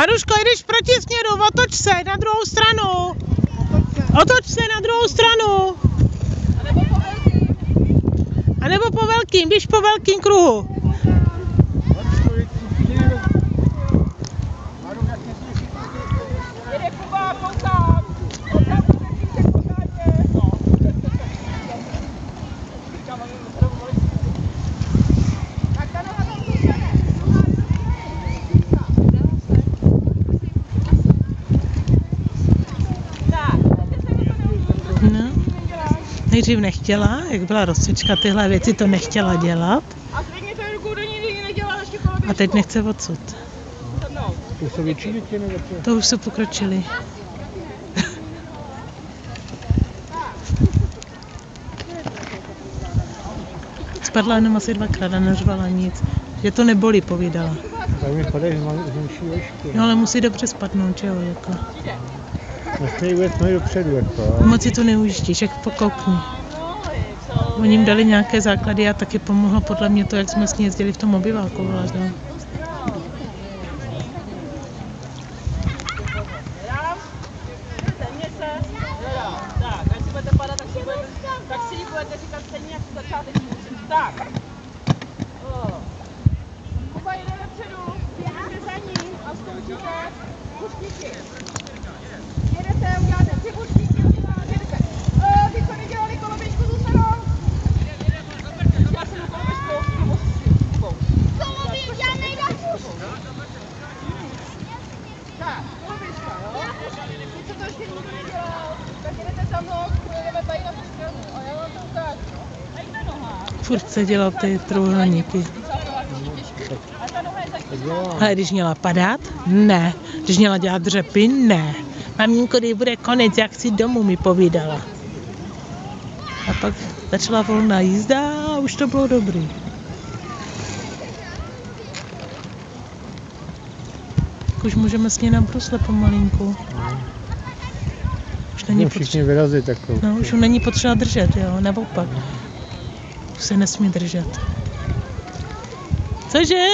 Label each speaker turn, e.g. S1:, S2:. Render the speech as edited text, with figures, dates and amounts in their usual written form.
S1: Maruško, jdeš proti směru, otoč se na druhou stranu. Otoč se na druhou stranu. A nebo po velkým, běž po velkým kruhu. No. Nejdřív nechtěla, jak byla rozcvička, tyhle věci to nechtěla dělat. A teď nechce odsud.
S2: To jsou větší děti nebo co?
S1: To už jsou pokročili. Spadla jenom asi 2krát a neřvala nic. Že to nebolí, povídala.
S2: Tak mi padají z menší očky.
S1: No ale musí dobře spadnout, jo, jako.
S2: Nesmí vůbec nohy dopředu, jako.
S1: Moc si to neužítíš, jak pokoukni. Oni jim dali nějaké základy a taky pomohlo podle mě to, jak jsme s ní jezdili v tom obyváku.
S3: Tak si ji budete říkat stejně jako začátek. Tak. Kuba jde dopředu, běžíte za ním a zkoušíte buštíky. Jedete, uděláte 3 buštíky, jedete. Ty jste nedělali koloběžku tu stranou? Já jsem koloběžku. Koloběžku, já nejdám už. Tak, koloběžka, jo? Teď se to ještě nikdo nedělal, tak jedete za mnou, jdeme tady na tu stranu a já vám to ukážu.
S1: Furt se dělal ty trojúhelníky. Ale když měla padat? Ne. Když měla dělat dřepy? Ne. Maminko, kdy bude konec, jak si domů, mi povídala. A pak začala volná jízda a už to bylo dobrý. Tak už můžeme s ní na brusle pomalinku. Už není
S2: Všichni vyrazit takovou.
S1: No, už není potřeba držet, jo, naopak. Už se nesmí držet. Cože?